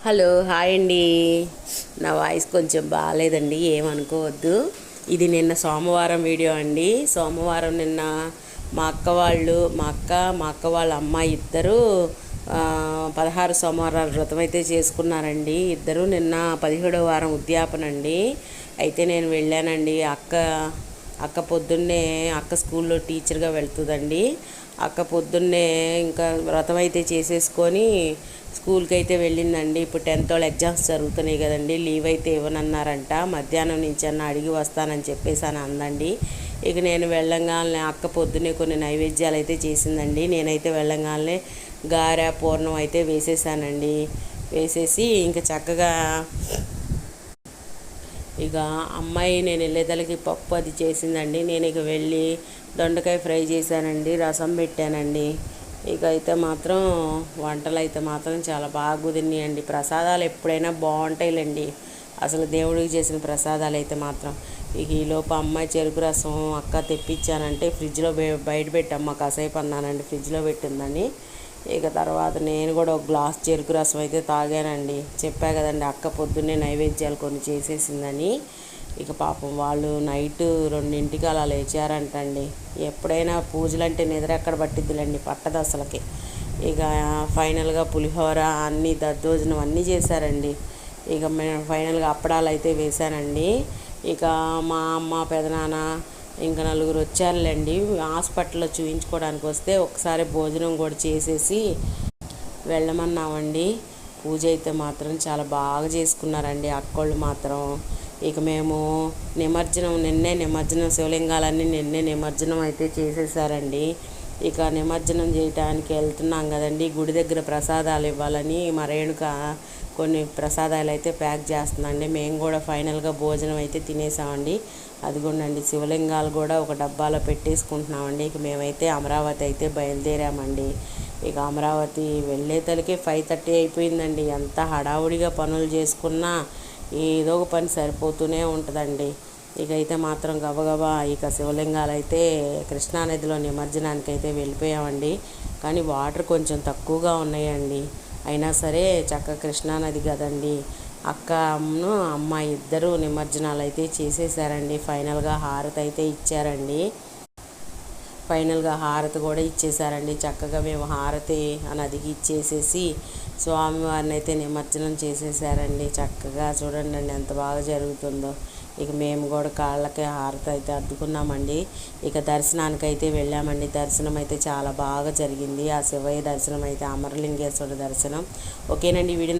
Hello hi అండి. నా voice కొంచెం బాగాలేదండి, ఏమనుకోవద్దు. ఇది నిన్న సోమవారం వీడియో అండి. సోమవారం నిన్న మా అక్క వాళ్ళ అమ్మాయి ఇద్దరు 16 సోమవారాల వ్రతం అయితే చేసుకున్నారండి. ఇద్దరు నిన్న 17వ వారం ఉద్యాపన అండి. అయితే నేను వెళ్ళానండి. అక్క పొద్దున్నే అక్క స్కూల్లో టీచర్గా వెళ్తుందండి. అక్క పొద్దున్నే ఇంకా వ్రతం అయితే చేసేసుకొని స్కూల్కి అయితే వెళ్ళిందండి. ఇప్పుడు 10th వాళ్ళ ఎగ్జామ్స్ జరుగుతున్నాయి కదండి, లీవ్ అయితే ఇవ్వనన్నారంట. మధ్యాహ్నం నుంచి అడిగి వస్తానని చెప్పేసి అని అందండి. ఇక నేను వెళ్ళంగానే అక్క పొద్దున్నే కొన్ని నైవేద్యాలు అయితే చేసిందండి. నేనైతే వెళ్ళంగానే గారె పూర్ణం అయితే వేసేసానండి. వేసేసి ఇంకా చక్కగా ఇక అమ్మాయి నేను వెళ్ళేదలకి పప్పు అది చేసిందండి. నేను ఇక వెళ్ళి దొండకాయ ఫ్రై చేశానండి, రసం పెట్టానండి. ఇక అయితే మాత్రం వంటలు అయితే మాత్రం చాలా బాగా కుదిరినాయండి. ప్రసాదాలు ఎప్పుడైనా బాగుంటాయిలేండి, అసలు దేవుడికి చేసిన ప్రసాదాలు అయితే మాత్రం. ఇక ఈలోపు అమ్మాయి చెరుకు రసం అక్క తెప్పించానంటే ఫ్రిడ్జ్లో బయట పెట్టమ్మా కాసేపు అన్నానండి, ఫ్రిడ్జ్లో పెట్టిందని. ఇక తర్వాత నేను కూడా ఒక గ్లాస్ చెరుకు రసం అయితే తాగానండి. చెప్పా కదండి, అక్క పొద్దున్నే నైవేద్యాలు కొన్ని చేసేసిందని. ఇక పాపం వాళ్ళు నైట్ 2ంటికి అలా లేచారంటండి. ఎప్పుడైనా పూజలు అంటే నిద్ర ఎక్కడ పట్టిద్దులండి, పట్టదు అసలుకి. ఇక ఫైనల్గా పులిహోర అన్నీ దద్దోజనం అన్నీ చేశారండి. ఇక మేము ఫైనల్గా అప్పడాలు అయితే వేశానండి. ఇక మా అమ్మ పెదనాన్న ఇంకా నలుగురు వచ్చారులేండి. హాస్పిటల్లో చూయించుకోవడానికి వస్తే ఒకసారి భోజనం కూడా చేసేసి వెళ్ళమన్నామండి. పూజ అయితే మాత్రం చాలా బాగా చేసుకున్నారండి అక్కోళ్ళు మాత్రం. ఇక మేము నిన్నే నిమజ్జనం శివలింగాలన్నీ నిన్నే నిమజ్జనం అయితే చేసేసారండి. ఇక నిమజ్జనం చేయడానికి వెళ్తున్నాం కదండి, గుడి దగ్గర ప్రసాదాలు ఇవ్వాలని మా రేణుక కొన్ని ప్రసాదాలు అయితే ప్యాక్ చేస్తుందండి. మేము కూడా ఫైనల్గా భోజనం అయితే తినేసామండి. అదిగోండి శివలింగాలు కూడా ఒక డబ్బాలో పెట్టేసుకుంటున్నామండి. ఇక మేమైతే అమరావతి అయితే బయలుదేరామండి. ఇక అమరావతి వెళ్ళేతలకే 5:30 అయిపోయిందండి. ఎంత హడావుడిగా పనులు చేసుకున్నా ఏదో ఒక పని సరిపోతూనే ఉంటుందండి. ఇక అయితే మాత్రం గబగబా ఇక శివలింగాలు అయితే కృష్ణానదిలో నిమజ్జనానికి అయితే వెళ్ళిపోయామండి. కానీ వాటర్ కొంచెం తక్కువగా ఉన్నాయండి. అయినా సరే చక్కగా కృష్ణానది కదండి, అక్కను అమ్మాయి ఇద్దరు నిమజ్జనాలు అయితే చేసేసారండి. ఫైనల్గా హారతి అయితే ఇచ్చారండి. ఫైనల్గా హారతి కూడా ఇచ్చేసారండి. చక్కగా మేము హారతి ఆ నదికి ఇచ్చేసేసి స్వామివారిని అయితే నిమజ్జనం చేసేసారండి. చక్కగా చూడండి ఎంత బాగా జరుగుతుందో. ఇక మేము కూడా కాళ్ళకి హారతి అయితే అద్దుకున్నామండి. ఇక దర్శనానికి అయితే వెళ్ళామండి. దర్శనం అయితే చాలా బాగా జరిగింది. ఆ శివయ్య దర్శనం అయితే అమరలింగేశ్వర దర్శనం. ఓకేనండి, వీడియో